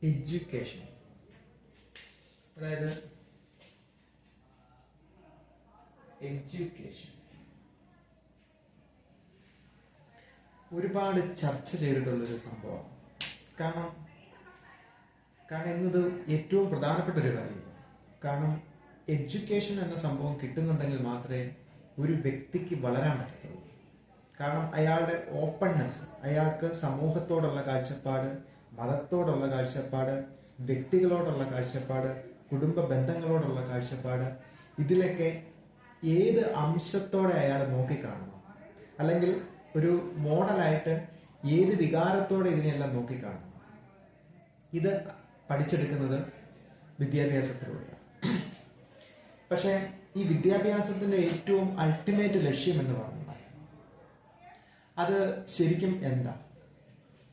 Education, അതായത് education ഒരുപാട് ചർച്ച ചെയ്തിട്ടുള്ളൊരു സംഭവമാണ്. കാരണം ഇന്നത് ഏറ്റവും പ്രധാനപ്പെട്ട ഒരു കാര്യമാണ്. കാരണം എഡ്യൂക്കേഷൻ എന്ന സംഭവം കിട്ടുന്നുണ്ടെങ്കിൽ മാത്രമേ ഒരു വ്യക്തിക്ക് വളരാൻ പറ്റത്തുള്ളൂ. കാരണം അയാളുടെ ഓപ്പൺനെസ്, അയാൾക്ക് സമൂഹത്തോടുള്ള കാഴ്ചപ്പാട്, മതത്തോടുള്ള കാഴ്ചപ്പാട്, വ്യക്തികളോടുള്ള കാഴ്ചപ്പാട്, കുടുംബ ബന്ധങ്ങളോടുള്ള കാഴ്ചപ്പാട്, ഇതിലൊക്കെ ഏത് അംശത്തോടെ അയാൾ നോക്കിക്കാണണം, അല്ലെങ്കിൽ ഒരു മോഡലായിട്ട് ഏത് വികാരത്തോടെ ഇതിനെല്ലാം നോക്കിക്കാണണം, ഇത് പഠിച്ചെടുക്കുന്നത് വിദ്യാഭ്യാസത്തിലൂടെയാണ്. പക്ഷേ ഈ വിദ്യാഭ്യാസത്തിന്റെ ഏറ്റവും അൾട്ടിമേറ്റ് ലക്ഷ്യം എന്ന് പറഞ്ഞാൽ അത് ശരിക്കും എന്താ?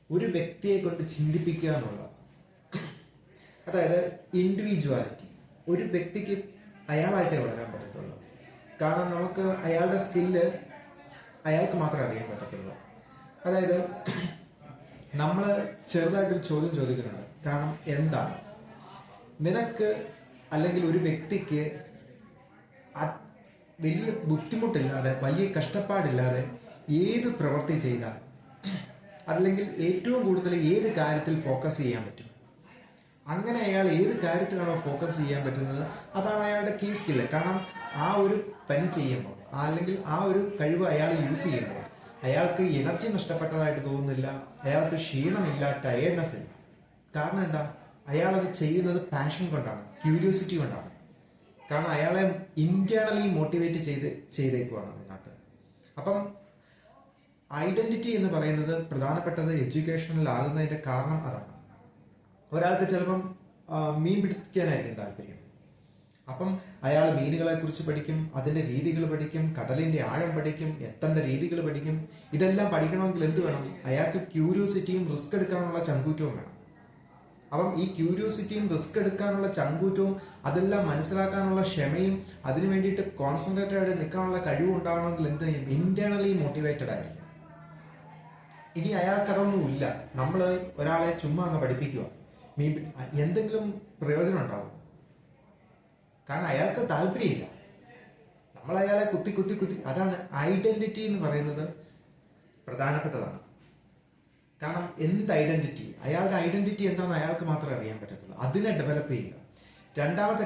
ഒരു വ്യക്തിയെ കൊണ്ട് ചിന്തിപ്പിക്കുക എന്നുള്ളത്. അതായത് ഇൻഡിവിജ്വാലിറ്റി. ഒരു വ്യക്തിക്ക് അയാളായിട്ടേ വളരാൻ പറ്റത്തുള്ളൂ. കാരണം നമുക്ക് അയാളുടെ സ്കില്ല് അയാൾക്ക് മാത്രമേ അറിയാൻ പറ്റത്തുള്ളൂ. അതായത് നമ്മൾ ചെറുതായിട്ടൊരു ചോദ്യം ചോദിക്കുന്നുണ്ട്. കാരണം എന്താണ് നിനക്ക്, അല്ലെങ്കിൽ ഒരു വ്യക്തിക്ക് വലിയ ബുദ്ധിമുട്ടില്ലാതെ, വലിയ കഷ്ടപ്പാടില്ലാതെ ഏത് പ്രവൃത്തി ചെയ്താൽ, അല്ലെങ്കിൽ ഏറ്റവും കൂടുതൽ ഏത് കാര്യത്തിൽ ഫോക്കസ് ചെയ്യാൻ പറ്റും, അങ്ങനെ അയാൾ ഏത് കാര്യത്തിലാണോ ഫോക്കസ് ചെയ്യാൻ പറ്റുന്നത് അതാണ് അയാളുടെ കീ സ്കില്ല്. കാരണം ആ ഒരു പണി ചെയ്യുമ്പോൾ, അല്ലെങ്കിൽ ആ ഒരു കഴിവ് അയാൾ യൂസ് ചെയ്യുമ്പോൾ അയാൾക്ക് എനർജി നഷ്ടപ്പെട്ടതായിട്ട് തോന്നുന്നില്ല, അയാൾക്ക് ക്ഷീണമില്ല, ടയേർഡ്നെസ് ഇല്ല. കാരണം എന്താ? അയാളത് ചെയ്യുന്നത് പാഷൻ കൊണ്ടാണ്, ക്യൂരിയോസിറ്റി കൊണ്ടാണ്. കാരണം അയാളെ ഇന്റേണലി മോട്ടിവേറ്റ് ചെയ്തേക്കുവാണ് അതിനകത്ത്. അപ്പം ഐഡന്റിറ്റി എന്ന് പറയുന്നത് പ്രധാനപ്പെട്ടത് എഡ്യൂക്കേഷനിലാകുന്നതിന്റെ കാരണം അതാണ്. ഒരാൾക്ക് ചിലപ്പം മീൻ പിടിക്കാനായിരിക്കും താല്പര്യം. അപ്പം അയാൾ മീനുകളെ കുറിച്ച് പഠിക്കും, അതിന്റെ രീതികൾ പഠിക്കും, കടലിന്റെ ആഴം പഠിക്കും, എത്തേണ്ട രീതികൾ പഠിക്കും. ഇതെല്ലാം പഠിക്കണമെങ്കിൽ എന്ത് വേണം? അയാൾക്ക് ക്യൂരിയോസിറ്റിയും റിസ്ക് എടുക്കാനുള്ള ചങ്കൂറ്റവും വേണം. അപ്പം ഈ ക്യൂരിയോസിറ്റിയും റിസ്ക് എടുക്കാനുള്ള ചങ്കൂറ്റവും അതെല്ലാം മനസ്സിലാക്കാനുള്ള ക്ഷമയും അതിനു വേണ്ടിയിട്ട് കോൺസെൻട്രേറ്റഡ് ആയിട്ട് നിൽക്കാനുള്ള കഴിവും ഉണ്ടാവണമെങ്കിൽ എന്ത് ചെയ്യും? ഇന്റേണലി മോട്ടിവേറ്റഡ് ആയിരിക്കും. ഇനി അയാൾക്ക് അതൊന്നും ഇല്ല, നമ്മൾ ഒരാളെ ചുമ്മാ അങ്ങ് പഠിപ്പിക്കുക, എന്തെങ്കിലും പ്രയോജനം ഉണ്ടാവും? കാരണം അയാൾക്ക് താല്പര്യമില്ല. നമ്മൾ അയാളെ കുത്തി. അതാണ് ഐഡന്റിറ്റി എന്ന് പറയുന്നത് പ്രധാനപ്പെട്ടതാണ്. കാരണം എന്ത് ഐഡന്റിറ്റി? അയാളുടെ ഐഡന്റിറ്റി എന്താണെന്ന് അയാൾക്ക് മാത്രമേ അറിയാൻ പറ്റത്തുള്ളൂ. അതിനെ ഡെവലപ്പ് ചെയ്യുക. രണ്ടാമത്തെ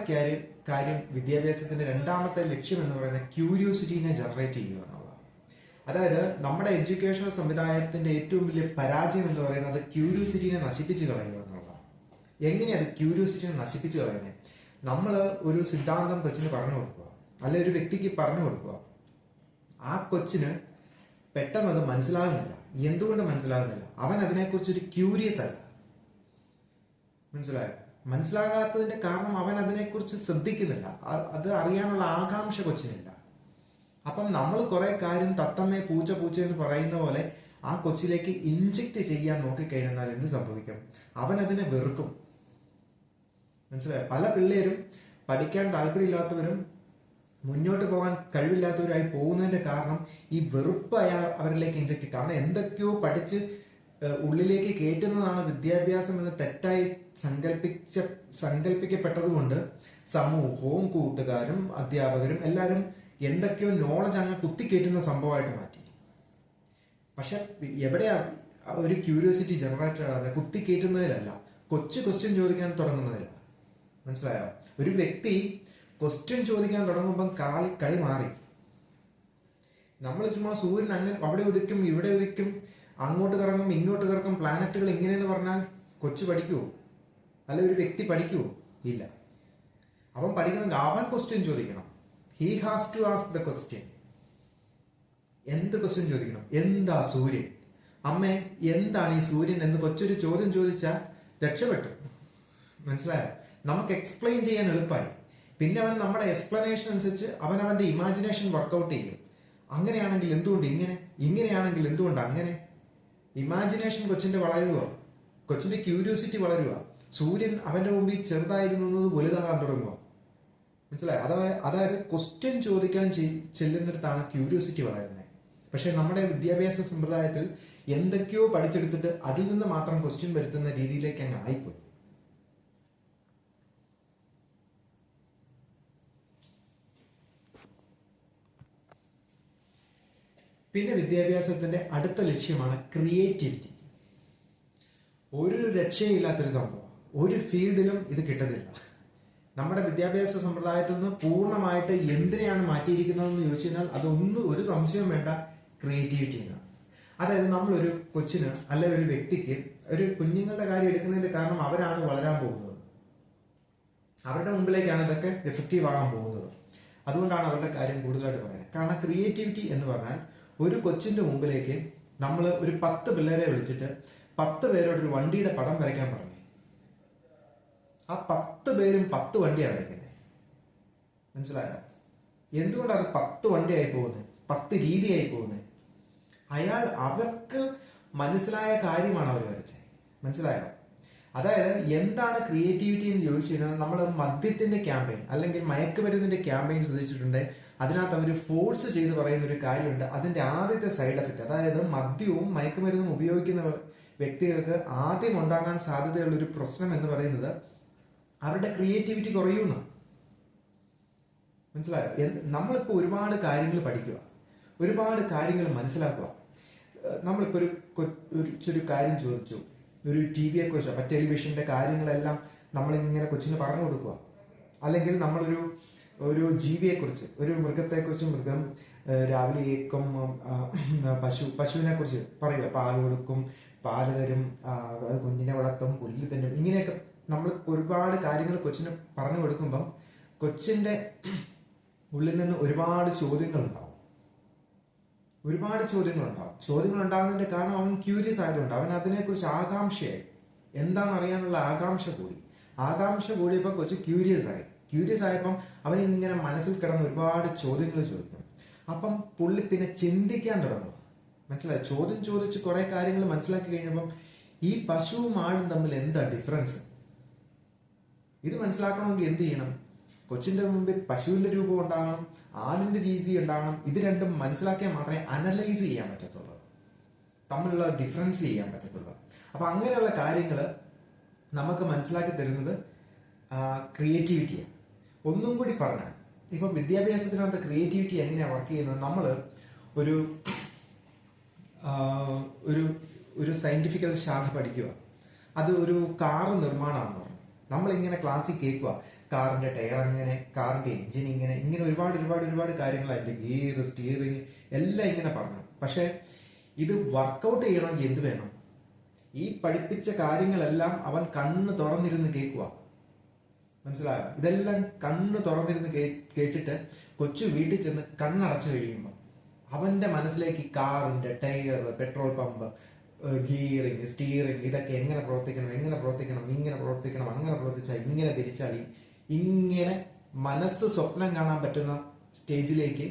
കാര്യം വിദ്യാഭ്യാസത്തിന്റെ രണ്ടാമത്തെ ലക്ഷ്യം എന്ന് പറയുന്നത് ക്യൂരിയോസിറ്റിനെ ജനറേറ്റ് ചെയ്യുക എന്നുള്ളതാണ്. അതായത് നമ്മുടെ എഡ്യൂക്കേഷണൽ സമുദായത്തിന്റെ ഏറ്റവും വലിയ പരാജയം എന്ന് പറയുന്നത് ക്യൂരിയോസിറ്റിനെ നശിപ്പിച്ച് കളയുക എന്നുള്ളതാണ്. എങ്ങനെയത് ക്യൂരിയോസിറ്റിനെ നശിപ്പിച്ച് കളയുന്നത്? നമ്മൾ ഒരു സിദ്ധാന്തം കൊച്ചിന് പറഞ്ഞു കൊടുക്കുക, അല്ലെ ഒരു വ്യക്തിക്ക് പറഞ്ഞു കൊടുക്കുക, ആ കൊച്ചിന് പെട്ടെന്ന് അത് മനസ്സിലാകുന്നില്ല. എന്തുകൊണ്ട് മനസ്സിലാകുന്നില്ല? അവൻ അതിനെക്കുറിച്ചൊരു ക്യൂരിയസ് അല്ല. മനസ്സിലാകാത്തതിന്റെ കാരണം അവൻ അതിനെക്കുറിച്ച് ശ്രദ്ധിക്കുന്നില്ല, അത് അറിയാനുള്ള ആകാംക്ഷ കൊച്ചിനില്ല. അപ്പം നമ്മൾ കുറെ കാര്യം തത്തമ്മേ പൂച്ച എന്ന് പറയുന്ന പോലെ ആ കൊച്ചിലേക്ക് ഇൻജെക്ട് ചെയ്യാൻ നോക്കിക്കഴിഞ്ഞാൽ എന്ത് സംഭവിക്കും? അവൻ അതിനെ വെറുക്കും. മനസ്സിലായോ? പല പിള്ളേരും പഠിക്കാൻ താല്പര്യമില്ലാത്തവരും മുന്നോട്ട് പോകാൻ കഴിവില്ലാത്തവരായി പോകുന്നതിന്റെ കാരണം ഈ വെറുപ്പ് അവരിലേക്ക് ഇൻജെക്ട്. കാരണം എന്തൊക്കെയോ പഠിച്ച് ഉള്ളിലേക്ക് കയറ്റുന്നതാണ് വിദ്യാഭ്യാസം എന്ന് തെറ്റായി സങ്കല്പിക്കപ്പെട്ടതുകൊണ്ട് സമൂഹവും കൂട്ടുകാരും അധ്യാപകരും എല്ലാവരും എന്തൊക്കെയോ നോളജ് അങ്ങ് കുത്തിക്കയറ്റുന്ന സംഭവമായിട്ട് മാറ്റി. പക്ഷെ എവിടെയാ ഒരു ക്യൂരിയോസിറ്റി ജനറേറ്റഡ് ആണ്? കുത്തിക്കയറ്റുന്നതിലല്ല, ക്വസ്റ്റ്യൻ ചോദിക്കാൻ തുടങ്ങുന്നതില്ല. മനസ്സിലായോ? ഒരു വ്യക്തി ക്വസ്റ്റ്യൻ ചോദിക്കാൻ തുടങ്ങുമ്പം കളി മാറി. നമ്മൾ ചുമ്മാ സൂര്യൻ അങ്ങനെ അവിടെ ഉദിക്കും ഇവിടെ ഉദിക്കും, അങ്ങോട്ട് കറങ്ങും ഇങ്ങോട്ട് കറങ്ങും, പ്ലാനറ്റുകൾ ഇങ്ങനെയെന്ന് പറഞ്ഞാൽ കൊച്ചു പഠിക്കുവോ? അല്ല ഒരു വ്യക്തി പഠിക്കുവോ? ഇല്ല. അവൻ പഠിക്കണമെങ്കിൽ അവൻ ക്വസ്റ്റ്യൻ ചോദിക്കണം. He has to ask the question. എന്ത് ക്വസ്റ്റ്യൻ ചോദിക്കണം? എന്താ സൂര്യൻ? അമ്മേ എന്താണ് ഈ സൂര്യൻ എന്ന് കൊച്ചൊരു ചോദ്യം ചോദിച്ചാൽ രക്ഷപ്പെട്ടു. മനസ്സിലായോ? നമുക്ക് എക്സ്പ്ലെയിൻ ചെയ്യാൻ എളുപ്പമായി. പിന്നെ അവൻ നമ്മുടെ എക്സ്പ്ലനേഷൻ അനുസരിച്ച് അവന്റെ ഇമാജിനേഷൻ വർക്കൗട്ട് ചെയ്യും. അങ്ങനെയാണെങ്കിൽ എന്തുകൊണ്ട് ഇങ്ങനെ, ഇങ്ങനെയാണെങ്കിൽ എന്തുകൊണ്ട് അങ്ങനെ. ഇമാജിനേഷൻ കൊച്ചിന്റെ വളരുക, കൊച്ചിന്റെ ക്യൂരിയോസിറ്റി വളരുക. സൂര്യൻ അവന്റെ മുമ്പിൽ ചെറുതായിരുന്നത് വലുതാകാൻ തുടങ്ങുക. മനസ്സിലായോ? അതായത് ക്വസ്റ്റ്യൻ ചോദിക്കാൻ ചെല്ലുന്നിടത്താണ് ക്യൂരിയോസിറ്റി വളരുന്നത്. പക്ഷെ നമ്മുടെ വിദ്യാഭ്യാസ സമ്പ്രദായത്തിൽ എന്തൊക്കെയോ പഠിച്ചെടുത്തിട്ട് അതിൽ നിന്ന് മാത്രം ക്വസ്റ്റ്യൻ വരുത്തുന്ന രീതിയിലേക്ക് അങ്ങ് ആയിപ്പോയി. പിന്നെ വിദ്യാഭ്യാസത്തിന്റെ അടുത്ത ലക്ഷ്യമാണ് ക്രിയേറ്റിവിറ്റി. ഒരു രക്ഷയില്ലാത്തൊരു സംഭവം, ഒരു ഫീൽഡിലും ഇത് കിട്ടുന്നില്ല. നമ്മുടെ വിദ്യാഭ്യാസ സമ്പ്രദായത്തിൽ നിന്ന് പൂർണ്ണമായിട്ട് എന്തിനെയാണ് മാറ്റിയിരിക്കുന്നതെന്ന് ചോദിച്ചു കഴിഞ്ഞാൽ അതൊന്നും ഒരു സംശയം വേണ്ട, ക്രിയേറ്റിവിറ്റി എന്നാണ്. അതായത് നമ്മളൊരു കൊച്ചിന് അല്ലെ ഒരു വ്യക്തിക്ക്, ഒരു കുഞ്ഞുങ്ങളുടെ കാര്യം എടുക്കുന്നതിന്റെ കാരണം അവരാണ് വളരാൻ പോകുന്നത്, അവരുടെ മുമ്പിലേക്കാണ് ഇതൊക്കെ എഫക്റ്റീവ് ആകാൻ പോകുന്നത്. അതുകൊണ്ടാണ് അവരുടെ കാര്യം കൂടുതലായിട്ട് പറയുന്നത്. കാരണം ക്രിയേറ്റിവിറ്റി എന്ന് പറഞ്ഞാൽ ഒരു കൊച്ചിന്റെ മുമ്പിലേക്ക് നമ്മൾ ഒരു 10 പിള്ളേരെ വിളിച്ചിട്ട് 10 പേരോട് ഒരു വണ്ടിയുടെ പടം വരയ്ക്കാൻ പറഞ്ഞു. ആ 10 പേരും 10 വണ്ടിയാണ് വരയ്ക്കുന്നത്. മനസ്സിലായോ? എന്തുകൊണ്ടാണ് അത് 10 വണ്ടിയായി പോകുന്നത്, 10 രീതിയായി പോകുന്നത്? അവർക്ക് മനസ്സിലായ കാര്യമാണ് അവർ വരച്ചത്. മനസ്സിലായോ? അതായത് എന്താണ് ക്രിയേറ്റിവിറ്റി എന്ന് ചോദിച്ചു കഴിഞ്ഞാൽ, നമ്മൾ മദ്യത്തിന്റെ ക്യാമ്പയിൻ അല്ലെങ്കിൽ മയക്കുമരുന്നിന്റെ ക്യാമ്പയിൻ ശ്രദ്ധിച്ചിട്ടുണ്ട്. അതിനകത്ത് അവർ ഫോഴ്സ് ചെയ്ത് പറയുന്ന ഒരു കാര്യമുണ്ട്. അതിന്റെ ആദ്യത്തെ സൈഡ് എഫക്റ്റ്, അതായത് മദ്യവും മയക്കുമരുന്നും ഉപയോഗിക്കുന്ന വ്യക്തികൾക്ക് ആദ്യം ഉണ്ടാകാൻ സാധ്യതയുള്ള ഒരു പ്രശ്നം എന്ന് പറയുന്നത് അവരുടെ ക്രിയേറ്റിവിറ്റി കുറയുന്നു. മനസ്സിലായോ? നമ്മളിപ്പോൾ ഒരുപാട് കാര്യങ്ങൾ പഠിക്കുക, ഒരുപാട് കാര്യങ്ങൾ മനസ്സിലാക്കുക. നമ്മളിപ്പോൾ ഒരു കാര്യം ചോദിച്ചു, ഒരു TV-യെ കുറിച്ചോ ടെലിവിഷന്റെ കാര്യങ്ങളെല്ലാം നമ്മളിങ്ങനെ കൊച്ചിന് പറഞ്ഞു കൊടുക്കുക. അല്ലെങ്കിൽ ഒരു ജീവിയെ കുറിച്ച്, ഒരു മൃഗത്തെക്കുറിച്ച്, മൃഗം രാവിലെ ഏക്കും, പശുവിനെ കുറിച്ച് പറയുക, പാല് കൊടുക്കും, പാല് തരും, കുഞ്ഞിനെ വളർത്തും, പുല്ല് തരും, ഇങ്ങനെയൊക്കെ നമ്മൾ ഒരുപാട് കാര്യങ്ങൾ കൊച്ചിന് പറഞ്ഞു കൊടുക്കുമ്പം കൊച്ചിന്റെ ഉള്ളിൽ നിന്ന് ഒരുപാട് ചോദ്യങ്ങൾ ഉണ്ടാവും. ചോദ്യങ്ങൾ ഉണ്ടാകുന്നതിന്റെ കാരണം അവൻ ക്യൂരിയസ് ആയതുകൊണ്ട്, അവൻ അതിനെക്കുറിച്ച് ആകാംക്ഷയായി, എന്താണെന്ന് അറിയാനുള്ള ആകാംക്ഷ കൂടിയപ്പോൾ കൊച്ചു ക്യൂരിയസ് ആയപ്പം അവൻ ഇങ്ങനെ മനസ്സിൽ കിടന്ന് ഒരുപാട് ചോദ്യങ്ങൾ ചോദിക്കും. അപ്പം പുള്ളി പിന്നെ ചിന്തിക്കാൻ തുടങ്ങും. മനസ്സിലായി? ചോദ്യം ചോദിച്ച് കുറെ കാര്യങ്ങൾ മനസ്സിലാക്കി കഴിഞ്ഞപ്പം ഈ പശുവും ആടും തമ്മിൽ എന്താ ഡിഫറൻസ്, ഇത് മനസ്സിലാക്കണമെങ്കിൽ എന്ത് ചെയ്യണം? കൊച്ചിന്റെ മുമ്പിൽ പശുവിന്റെ രൂപം ഉണ്ടാകണം, ആടിന്റെ രീതി ഉണ്ടാകണം. ഇത് രണ്ടും മനസ്സിലാക്കിയാൽ മാത്രമേ അനലൈസ് ചെയ്യാൻ പറ്റത്തുള്ളൂ, തമ്മിലുള്ള ഡിഫറൻസ് ചെയ്യാൻ പറ്റത്തുള്ളൂ. അപ്പൊ അങ്ങനെയുള്ള കാര്യങ്ങൾ നമുക്ക് മനസ്സിലാക്കി തരുന്നത് ക്രിയേറ്റിവിറ്റിയാണ്. ഒന്നും കൂടി പറഞ്ഞാൽ, ഇപ്പൊ വിദ്യാഭ്യാസത്തിനകത്ത് ക്രിയേറ്റിവിറ്റി എങ്ങനെയാണ് വർക്ക് ചെയ്യുന്നത്? നമ്മൾ ഒരു സയന്റിഫിക്കൽ ശാഖ പഠിക്കുക, അത് ഒരു കാറ് നിർമ്മാണമാണെന്ന് പറഞ്ഞു. നമ്മളിങ്ങനെ ക്ലാസ്സിൽ കേൾക്കുക, കാറിന്റെ ടയർ അങ്ങനെ, കാറിന്റെ എഞ്ചിൻ ഇങ്ങനെ ഒരുപാട് കാര്യങ്ങൾ, അതിന്റെ ഗിയർ, സ്റ്റിയറിംഗ് എല്ലാം ഇങ്ങനെ പറഞ്ഞു. പക്ഷെ ഇത് വർക്കൗട്ട് ചെയ്യണമെങ്കിൽ എന്ത് വേണം? ഈ പഠിപ്പിച്ച കാര്യങ്ങളെല്ലാം അവൻ കണ്ണ് തുറന്നിരുന്ന് കേൾക്കുക. മനസ്സിലായോ? ഇതെല്ലാം കണ്ണ് തുറന്നിരുന്ന് കേട്ടിട്ട് കൊച്ചു വീട്ടിൽ ചെന്ന് കണ്ണടച്ചു കഴിയുമ്പോൾ അവന്റെ മനസ്സിലേക്ക് കാറിന്റെ tyre, petrol pump, gearing, steering ഇതൊക്കെ എങ്ങനെ പ്രവർത്തിക്കണം, ഇങ്ങനെ പ്രവർത്തിക്കണം, അങ്ങനെ പ്രവർത്തിച്ചാൽ ഇങ്ങനെ തിരിച്ചാൽ, ഇങ്ങനെ മനസ്സ് സ്വപ്നം കാണാൻ പറ്റുന്ന സ്റ്റേജിലേക്ക്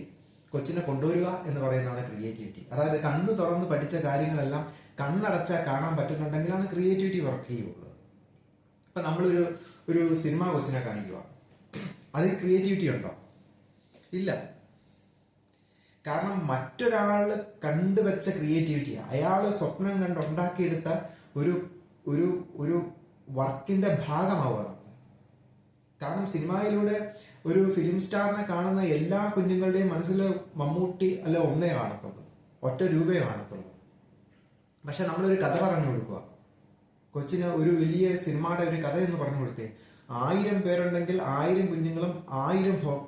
കൊച്ചിനെ കൊണ്ടുവരിക എന്ന് പറയുന്നതാണ് ക്രിയേറ്റിവിറ്റി. അതായത് കണ്ണ് തുറന്ന് പഠിച്ച കാര്യങ്ങളെല്ലാം കണ്ണടച്ചാൽ കാണാൻ പറ്റുന്നുണ്ടെങ്കിലാണ് ക്രിയേറ്റിവിറ്റി വർക്ക് ചെയ്യുള്ളൂ. ഇപ്പൊ നമ്മളൊരു സിനിമ കൊച്ചിനെ കാണിക്കുക, അതിൽ ക്രിയേറ്റിവിറ്റി ഉണ്ടോ? ഇല്ല. കാരണം മറ്റൊരാള് കണ്ടുവച്ച ക്രിയേറ്റിവിറ്റിയാണ്, അയാള് സ്വപ്നം കണ്ട് ഉണ്ടാക്കിയെടുത്ത ഒരു വർക്കിന്റെ ഭാഗമാവുക. കാരണം സിനിമയിലൂടെ ഒരു ഫിലിം സ്റ്റാറിനെ കാണുന്ന എല്ലാ കുഞ്ഞുങ്ങളുടെയും മനസ്സിൽ മമ്മൂട്ടി അല്ല ഒന്നേ കാണത്തുള്ളൂ, ഒറ്റ രൂപയെ കാണത്തുള്ളൂ. പക്ഷെ നമ്മളൊരു കഥ പറഞ്ഞു കൊടുക്കുക കൊച്ചിന്, ഒരു വലിയ സിനിമയുടെ ഒരു കഥ എന്ന് പറഞ്ഞു കൊടുത്തേ, 1000 പേരുണ്ടെങ്കിൽ 1000 കുഞ്ഞുങ്ങളും 1000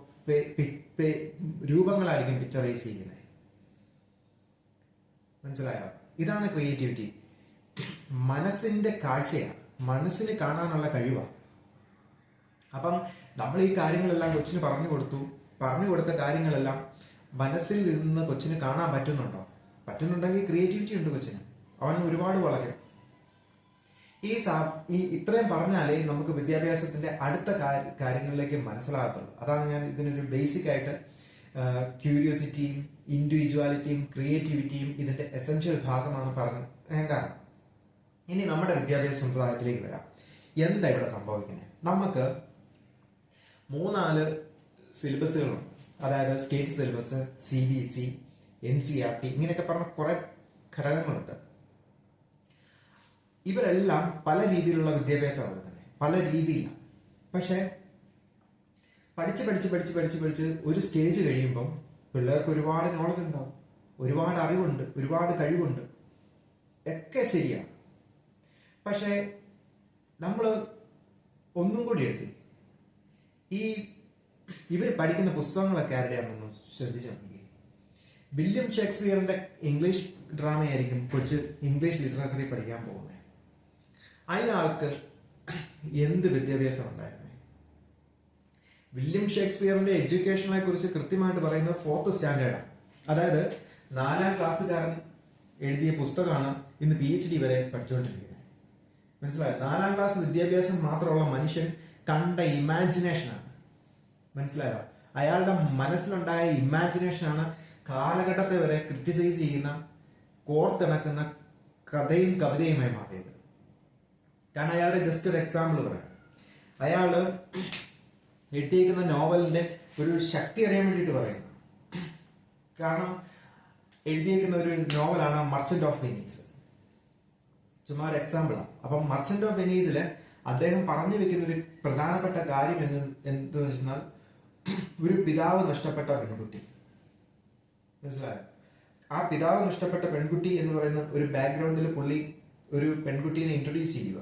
രൂപങ്ങളായിരിക്കും പിക്ചറൈസ് ചെയ്യുന്നത്. മനസ്സിലായോ? ഇതാണ് ക്രിയേറ്റിവിറ്റി. മനസ്സിന്റെ കാഴ്ചയാണ്, മനസ്സിന് കാണാനുള്ള കഴിവാണ്. അപ്പം നമ്മൾ ഈ കാര്യങ്ങളെല്ലാം കൊച്ചിന് പറഞ്ഞു കൊടുത്ത കാര്യങ്ങളെല്ലാം മനസ്സിൽ നിന്ന് കൊച്ചിന് കാണാൻ പറ്റുന്നുണ്ടെങ്കിൽ ക്രിയേറ്റിവിറ്റി ഉണ്ട് കൊച്ചിന്, അവൻ ഒരുപാട് വളരും. ഇത്രയും പറഞ്ഞാലേ നമുക്ക് വിദ്യാഭ്യാസത്തിന്റെ അടുത്ത കാര്യങ്ങളിലേക്ക് മനസ്സിലാകത്തുള്ളൂ. അതാണ് ഞാൻ ഇതിനൊരു ബേസിക് ആയിട്ട് ക്യൂരിയോസിറ്റിയും ഇൻഡിവിജ്വാലിറ്റിയും ക്രിയേറ്റിവിറ്റിയും ഇതിന്റെ എസെൻഷ്യൽ ഭാഗമാണെന്ന് പറഞ്ഞ കാരണം. ഇനി നമ്മുടെ വിദ്യാഭ്യാസ സമ്പ്രദായത്തിലേക്ക് വരാം. എന്താ ഇവിടെ സംഭവിക്കുന്നത്? നമുക്ക് 3-4 സിലബസുകളുണ്ട്. അതായത് സ്റ്റേറ്റ് സിലബസ്, CBSE, NCERT ഇങ്ങനെയൊക്കെ പറഞ്ഞ കുറെ ഘടകങ്ങളുണ്ട്. ഇവരെല്ലാം പല രീതിയിലുള്ള വിദ്യാഭ്യാസമാണ് കൊടുക്കുന്നത്, പല രീതിയിലാണ്. പക്ഷെ പഠിച്ച് ഒരു സ്റ്റേജ് കഴിയുമ്പം പിള്ളേർക്ക് ഒരുപാട് നോളജ് ഉണ്ടാവും, ഒരുപാട് അറിവുണ്ട്, ഒരുപാട് കഴിവുണ്ട്, ഒക്കെ ശരിയാണ്. പക്ഷേ നമ്മൾ ഒന്നും കൂടി എടുത്ത് ഈ ഇവർ പഠിക്കുന്ന പുസ്തകങ്ങളൊക്കെ ആരുടെയാണെന്ന് ശ്രദ്ധിച്ചു നോക്കി. വില്യം ഷേക്സ്പിയറിന്റെ ഇംഗ്ലീഷ് ഡ്രാമയായിരിക്കും കൊച്ച് ഇംഗ്ലീഷ് ലിറ്ററേച്ചറി പഠിക്കാൻ പോകുന്നത്. അയാൾക്ക് എന്ത് വിദ്യാഭ്യാസം ഉണ്ടായിരുന്നത്? വില്യം ഷേക്സ്പിയറിന്റെ എഡ്യൂക്കേഷനെ കുറിച്ച് കൃത്യമായിട്ട് പറയുന്നത് 4th സ്റ്റാൻഡേർഡാണ്. അതായത് 4ാം ക്ലാസ്സുകാരൻ എഴുതിയ പുസ്തകമാണ് ഇന്ന് PhD വരെ പഠിച്ചുകൊണ്ടിരിക്കുന്നത്. മനസ്സിലായോ? 4ാം ക്ലാസ് വിദ്യാഭ്യാസം മാത്രമുള്ള മനുഷ്യൻ കണ്ട ഇമാജിനേഷനാണ്. മനസ്സിലായോ? അയാളുടെ മനസ്സിലുണ്ടായ ഇമാജിനേഷനാണ് കാലഘട്ടത്തെ വരെ ക്രിറ്റിസൈസ് ചെയ്യുന്ന, കോർത്തിണക്കുന്ന കഥയും കവിതയുമായി മാറിയത്. കാരണം അയാളുടെ ജസ്റ്റ് ഒരു എക്സാമ്പിൾ പറയാം. അയാള് എഴുതിയിരിക്കുന്ന നോവലിന്റെ ഒരു ശക്തി അറിയാൻ വേണ്ടിയിട്ട് പറയുന്നു. കാരണം എഴുതിയിരിക്കുന്ന ഒരു നോവലാണ് മർച്ചന്റ് ഓഫ് വെനീസ്. ചുമ്മാ ഒരു എക്സാമ്പിളാണ്. അപ്പം മർച്ചന്റ് ഓഫ് വെനീസില് അദ്ദേഹം പറഞ്ഞു വെക്കുന്ന ഒരു പ്രധാനപ്പെട്ട കാര്യം എന്തെന്ന് വെച്ചാൽ ഒരു പിതാവ് നഷ്ടപ്പെട്ട പെൺകുട്ടി. മനസ്സിലായോ? ആ പിതാവ് നഷ്ടപ്പെട്ട പെൺകുട്ടി എന്ന് പറയുന്ന ഒരു ബാക്ക്ഗ്രൗണ്ടിൽ പുള്ളി ഒരു പെൺകുട്ടീനെ ഇൻട്രൊഡ്യൂസ് ചെയ്യുക.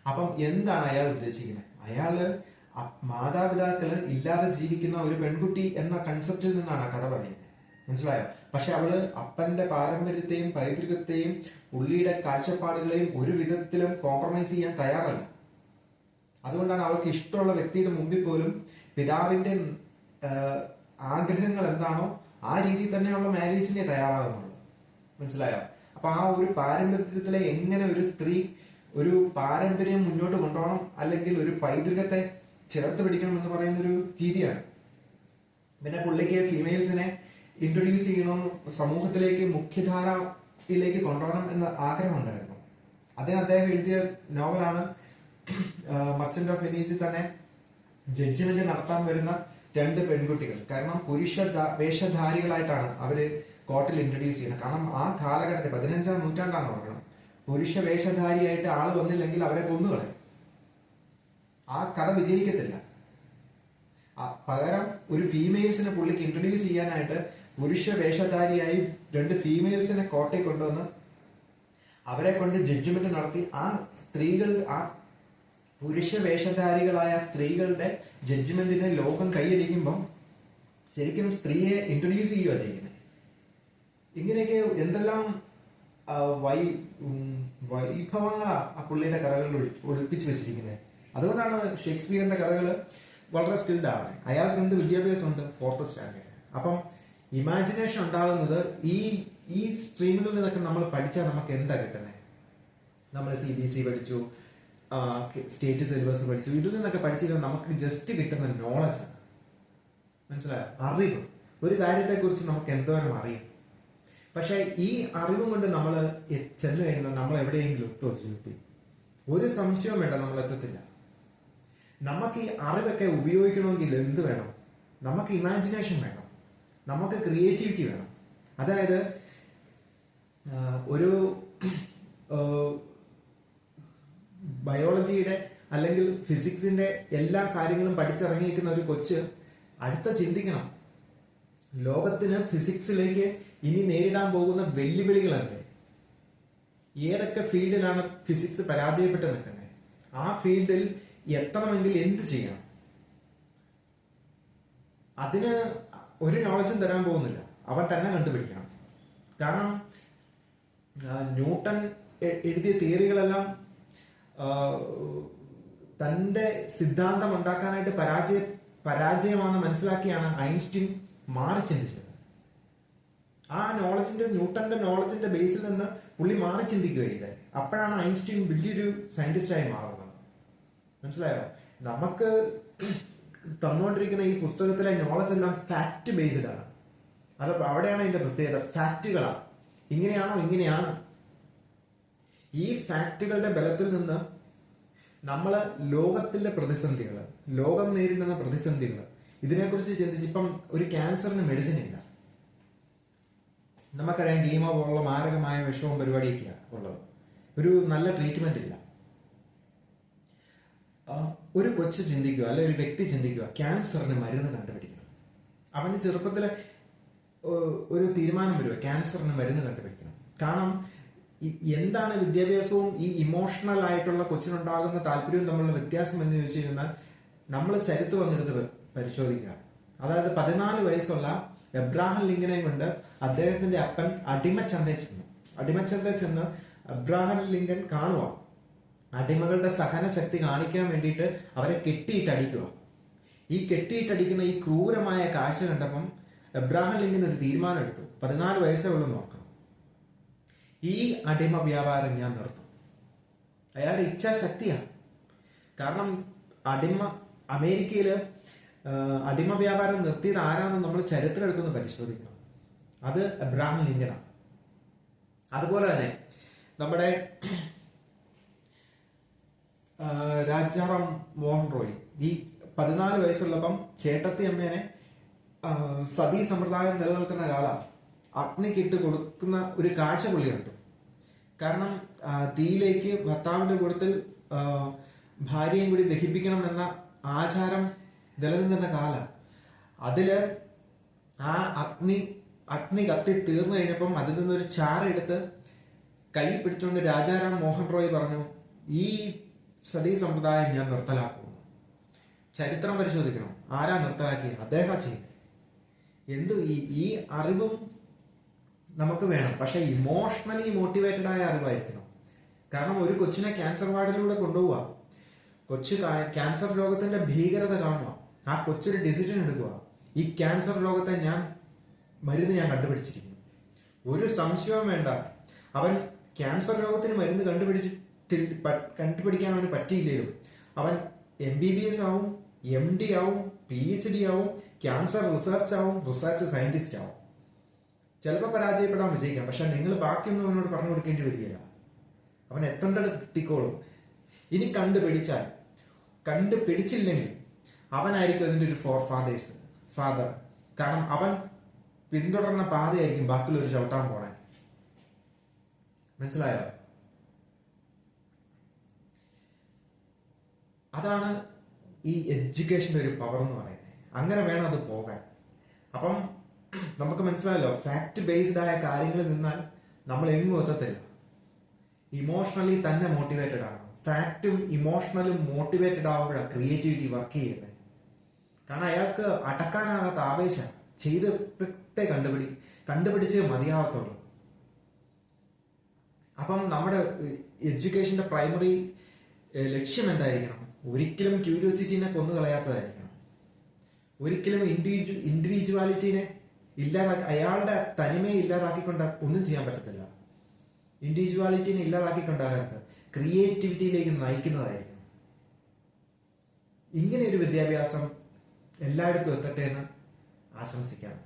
അപ്പം എന്താണ് അയാൾ ഉദ്ദേശിക്കുന്നത്? അയാള് മാതാപിതാക്കള് ഇല്ലാതെ ജീവിക്കുന്ന ഒരു പെൺകുട്ടി എന്ന കൺസെപ്റ്റിൽ നിന്നാണ് കഥ പറയുന്നത്. മനസ്സിലായോ? പക്ഷെ അവള് അപ്പന്റെ പാരമ്പര്യത്തെയും പൈതൃകത്തെയും പുള്ളിയുടെ കാഴ്ചപ്പാടുകളെയും ഒരു വിധത്തിലും കോംപ്രമൈസ് ചെയ്യാൻ തയ്യാറല്ല. അതുകൊണ്ടാണ് അവൾക്ക് ഇഷ്ടമുള്ള വ്യക്തിയുടെ മുമ്പിൽ പോലും പിതാവിന്റെ ആഗ്രഹങ്ങൾ എന്താണോ ആ രീതിയിൽ തന്നെയുള്ള മാരേജിനെ തയ്യാറാകുന്നുള്ളൂ. മനസ്സിലായോ? അപ്പൊ ആ ഒരു പാരമ്പര്യത്തിലെ എങ്ങനെ ഒരു സ്ത്രീ ഒരു പാരമ്പര്യം മുന്നോട്ട് കൊണ്ടുപോകണം, അല്ലെങ്കിൽ ഒരു പൈതൃകത്തെ ചേർത്ത് പിടിക്കണം എന്ന് പറയുന്ന ഒരു രീതിയാണ്. പിന്നെ പുള്ളിക്ക് ഫീമെയിൽസിനെ ഇൻട്രൊഡ്യൂസ് ചെയ്യണം, സമൂഹത്തിലേക്ക് മുഖ്യധാരയിലേക്ക് കൊണ്ടുപോകണം എന്ന ആഗ്രഹം ഉണ്ടായിരുന്നു. അതിന് അദ്ദേഹം എഴുതിയ നോവലാണ് മർച്ചന്റ് ഓഫ് വെനീസിൽ തന്നെ ജഡ്ജ്മെന്റ് നടത്താൻ വരുന്ന 2 പെൺകുട്ടികൾ. കാരണം പുരുഷ വേഷധാരികളായിട്ടാണ് അവര് കോർട്ടിൽ ഇൻട്രൊഡ്യൂസ് ചെയ്യുന്നത്. കാരണം ആ കാലഘട്ടത്തിൽ 15ാം നൂറ്റാണ്ടാന്ന് പറയണം, പുരുഷ വേഷധാരിയായിട്ട് ആള് വന്നില്ലെങ്കിൽ അവരെ കൊന്നുകളയും. ആ കഥ വിജയിക്കത്തില്ല. പകരം ഒരു ഫീമെയിൽസിനെ പുള്ളിക്ക് ഇൻട്രൊഡ്യൂസ് ചെയ്യാനായിട്ട് പുരുഷ വേഷധാരിയായി 2 ഫീമെയിൽസിനെ കോർട്ടിൽ കൊണ്ടുവന്ന് അവരെ കൊണ്ട് ജഡ്ജ്മെന്റ് നടത്തി ആ സ്ത്രീകൾ, ആ പുരുഷ വേഷധാരികളായ സ്ത്രീകളുടെ ജഡ്ജ്മെന്റിനെ ലോകം കൈയടിക്കുമ്പം ശരിക്കും സ്ത്രീയെ ഇൻട്രൊഡ്യൂസ് ചെയ്യുക ചെയ്യുന്നത്. ഇങ്ങനെയൊക്കെ എന്തെല്ലാം വൈഭവങ്ങളാ ആ പുള്ളിയുടെ കഥകളിൽ ഒളിപ്പിച്ചു വെച്ചിരിക്കുന്നത്. അതുകൊണ്ടാണ് ഷേക്സ്പിയറിന്റെ കഥകൾ വളരെ സ്കിൽഡ് ആവുന്നത്. അയാൾക്ക് എന്ത് വിദ്യാഭ്യാസമുണ്ട്? 4th standard. അപ്പം ഇമാജിനേഷൻ ഉണ്ടാകുന്നത് ഈ സ്ട്രീമുകളിൽ നിന്നൊക്കെ നമ്മൾ പഠിച്ചാൽ നമുക്ക് എന്താ കിട്ടുന്നത്? നമ്മൾ CBSE പഠിച്ചു, സ്റ്റേറ്റ് സിലബസ് പഠിച്ചു, ഇതിൽ നിന്നൊക്കെ പഠിച്ചിട്ട് നമുക്ക് ജസ്റ്റ് കിട്ടുന്ന നോളജാണ്. മനസ്സിലായോ? അറിവ്. ഒരു കാര്യത്തെക്കുറിച്ച് നമുക്ക് എന്തോരം അറിയാം. പക്ഷെ ഈ അറിവും കൊണ്ട് നമ്മൾ ചെന്ന് കഴിഞ്ഞാൽ നമ്മൾ എവിടെയെങ്കിലും എത്തുമോ ജീവിതത്തിൽ? ഒരു സംശയവും വേണ്ട, നമ്മൾ എത്തത്തില്ല. നമുക്ക് ഈ അറിവൊക്കെ ഉപയോഗിക്കണമെങ്കിൽ എന്ത് വേണം? നമുക്ക് ഇമാജിനേഷൻ വേണം, നമുക്ക് ക്രിയേറ്റിവിറ്റി വേണം. അതായത് ഒരു ബയോളജിയുടെ അല്ലെങ്കിൽ ഫിസിക്സിന്റെ എല്ലാ കാര്യങ്ങളും പഠിച്ചിറങ്ങിയിരിക്കുന്ന ഒരു കൊച്ച് അടുത്ത ചിന്തിക്കണം, ലോകത്തിന് ഫിസിക്സിലേക്ക് ഇനി നേരിടാൻ പോകുന്ന വെല്ലുവിളികൾ എന്ത്? ഏതൊക്കെ ഫീൽഡിലാണ് ഫിസിക്സ് പരാജയപ്പെട്ട് നിൽക്കുന്നത്? ആ ഫീൽഡിൽ എത്തണമെങ്കിൽ എന്ത് ചെയ്യണം? അതിന് ഒരു നോളജും തരാൻ പോകുന്നില്ല, അവൻ തന്നെ കണ്ടുപിടിക്കണം. കാരണം ന്യൂട്ടൺ എഴുതിയ തിയറികളെല്ലാം തന്റെ സിദ്ധാന്തം ഉണ്ടാക്കാനായിട്ട് പരാജയമാണെന്ന് മനസ്സിലാക്കിയാണ് ഐൻസ്റ്റീൻ മാറി ചിന്തിച്ചത്. ആ നോളജിന്റെ, ന്യൂട്ടന്റെ നോളജിന്റെ ബേസിൽ നിന്ന് പുള്ളി മാറി ചിന്തിക്കുകയില്ല. അപ്പോഴാണ് ഐൻസ്റ്റീൻ വലിയൊരു സയന്റിസ്റ്റായി മാറുന്നത്. മനസ്സിലായോ? നമുക്ക് തന്നുകൊണ്ടിരിക്കുന്ന ഈ പുസ്തകത്തിലെ നോളജ് എല്ലാം ഫാക്ട് ബേസ്ഡ് ആണ്. അത് അവിടെയാണ് അതിന്റെ പ്രത്യേകത. ഫാക്റ്റുകളാണ്. ഇങ്ങനെയാണോ? ഇങ്ങനെയാണ്. ഈ ഫാക്റ്റുകളുടെ ബലത്തിൽ നിന്ന് നമ്മൾ ലോകത്തിലെ പ്രതിസന്ധികൾ, ലോകം നേരിടുന്ന പ്രതിസന്ധികൾ, ഇതിനെക്കുറിച്ച് ചിന്തിച്ച് ഇപ്പം ഒരു ക്യാൻസറിന് മെഡിസിൻ ഇല്ല. നമുക്കറിയാം കീമോ പോലുള്ള മാരകമായ വിഷവും പരിപാടിയൊക്കെയാണ് ഉള്ളത്. ഒരു നല്ല ട്രീറ്റ്മെന്റ് ഇല്ല. ഒരു കൊച്ചു ചിന്തിക്കുക, അല്ലെ ഒരു വ്യക്തി ചിന്തിക്കുക, ക്യാൻസറിന് മരുന്ന് കണ്ടുപിടിക്കണം. അവന് ചെറുപ്പത്തിലെ ഒരു തീരുമാനം വരുക, ക്യാൻസറിന് മരുന്ന് കണ്ടുപിടിക്കണം. കാരണം എന്താണ് വിദ്യാഭ്യാസവും ഈ ഇമോഷണൽ ആയിട്ടുള്ള കൊച്ചിനുണ്ടാകുന്ന താല്പര്യവും തമ്മിലുള്ള വ്യത്യാസം എന്ന് ചോദിച്ചു കഴിഞ്ഞാൽ, നമ്മൾ ചരിത്രം ഒന്നെടുത്ത് പരിശോധിക്കുക. അതായത് 14 വയസ്സുള്ള എബ്രാഹിം ലിങ്കനെ കൊണ്ട് അദ്ദേഹത്തിന്റെ അപ്പൻ അടിമച്ചന്തയിൽ ചെന്ന് എബ്രാഹിം ലിങ്കൻ കാണുക, അടിമകളുടെ സഹന ശക്തി കാണിക്കാൻ വേണ്ടിയിട്ട് അവരെ കെട്ടിയിട്ടടിക്കുക. ഈ കെട്ടിയിട്ടടിക്കുന്ന ഈ ക്രൂരമായ കാഴ്ച കണ്ടപ്പം എബ്രാഹിം ലിങ്കൻ ഒരു തീരുമാനം എടുത്തു. 14 വയസ്സേ ഉള്ളൂ, നോക്കണം, ഈ അടിമ വ്യാപാരം ഞാൻ നിർത്തും. അയാളുടെ ഇച്ഛാശക്തിയാണ്. കാരണം അമേരിക്കയില് അടിമ വ്യാപാരം നിർത്തിയത് ആരാണെന്ന് നമ്മൾ ചരിത്രം എടുത്തൊന്ന് പരിശോധിക്കണം. അത് എബ്രാഹിം ലിങ്കനാണ്. അതുപോലെ തന്നെ നമ്മുടെ രാജാറാം മോഹൻ റോയ് ഈ 14 വയസ്സുള്ളപ്പം ചേട്ടത്തി അമ്മേനെ സതീ സമ്പ്രദായം നിലനിൽക്കുന്ന കാലം അഗ്നിക്കിട്ട് കൊടുക്കുന്ന ഒരു കാഴ്ച പുള്ളി കണ്ടു. കാരണം തീയിലേക്ക് ഭർത്താവിന്റെ കൂട്ടത്തിൽ ഭാര്യയും കൂടി ദഹിപ്പിക്കണം എന്ന ആചാരം നിലനിന്ന കാലം. അതില് ആ അഗ്നി കത്തി തീർന്നു കഴിഞ്ഞപ്പം അതിൽ നിന്നൊരു ചാറെടുത്ത് കൈ പിടിച്ചുകൊണ്ട് രാജാറാം മോഹൻ റോയ് പറഞ്ഞു, ഈ സതീ സമ്പ്രദായം ഞാൻ നിർത്തലാക്കുന്നു. ചരിത്രം പരിശോധിക്കണം, ആരാ നിർത്തലാക്കി? അദ്ദേഹം ചെയ്തത്. ഈ അറിവും നമുക്ക് വേണം, പക്ഷെ ഇമോഷണലി മോട്ടിവേറ്റഡ് ആയ അറിവായിരിക്കണം. കാരണം ഒരു കൊച്ചിനെ ക്യാൻസർ വാർഡിലൂടെ കൊണ്ടുപോവുക, കൊച്ചു ക്യാൻസർ രോഗത്തിന്റെ ഭീകരത കാണുക, ആ കൊച്ചൊരു ഡിസിഷൻ എടുക്കുക, ഈ ക്യാൻസർ രോഗത്തെ മരുന്ന് ഞാൻ കണ്ടുപിടിച്ചിരിക്കുന്നു. ഒരു സംശയവും വേണ്ട, അവൻ ക്യാൻസർ രോഗത്തിന് മരുന്ന് കണ്ടുപിടിക്കാൻ അവന് പറ്റിയില്ലേലും അവൻ MBBS ആവും, MD ആവും, PhD ആവും, ക്യാൻസർ റിസർച്ച് സയന്റിസ്റ്റ് ആവും. ചിലപ്പോൾ പരാജയപ്പെടാൻ വിജയിക്കാം, പക്ഷെ നിങ്ങൾ ബാക്കിയൊന്നും അവനോട് പറഞ്ഞു കൊടുക്കേണ്ടി വരികയില്ല. അവൻ എത്തേണ്ടടുത്ത് എത്തിക്കോളും. ഇനി കണ്ടുപിടിച്ചില്ലെങ്കിൽ അവനായിരിക്കും അതിൻ്റെ ഒരു ഫാദർ. കാരണം അവൻ പിന്തുടർന്ന പാതയായിരിക്കും ബാക്കിയുള്ളവർ ചവിട്ടാൻ പോണേ. മനസ്സിലായോ? അതാണ് ഈ എഡ്യൂക്കേഷന്റെ ഒരു പവർ എന്ന് പറയുന്നത്. അങ്ങനെ വേണം അത് പോകാൻ. അപ്പം നമുക്ക് മനസ്സിലായല്ലോ, ഫാക്ട് ബേസ്ഡ് ആയ കാര്യങ്ങളിൽ നിന്നാൽ നമ്മൾ എങ്ങും എത്തത്തില്ല. ഇമോഷണലി തന്നെ മോട്ടിവേറ്റഡ് ആണ്. ഫാക്റ്റും ഇമോഷണലും മോട്ടിവേറ്റഡ് ആവുമ്പോഴാണ് ക്രിയേറ്റിവിറ്റി വർക്ക് ചെയ്യുന്നത്. കാരണം അയാൾക്ക് അടക്കാനാകാത്ത ആവേശം, ചെയ്തേ കണ്ടുപിടിച്ചേ മതിയാവത്തുള്ളൂ. അപ്പം നമ്മുടെ എഡ്യൂക്കേഷന്റെ പ്രൈമറി ലക്ഷ്യം എന്തായിരിക്കണം? ഒരിക്കലും ക്യൂരിയോസിറ്റിനെ കൊന്നുകളയാത്തതായിരിക്കണം. ഒരിക്കലും ഇൻഡിവിജ്വാലിറ്റിനെ അയാളുടെ തനിമയെ ഇല്ലാതാക്കിക്കൊണ്ട് ഒന്നും ചെയ്യാൻ പറ്റത്തില്ല. ഇൻഡിവിജ്വാലിറ്റിനെ ഇല്ലാതാക്കിക്കൊണ്ടാകരുത്, ക്രിയേറ്റിവിറ്റിയിലേക്ക് നയിക്കുന്നതായിരിക്കണം. ഇങ്ങനെ ഒരു വിദ്യാഭ്യാസം എല്ലായിടത്തും എത്തട്ടെ എന്ന് ആശംസിക്കാം.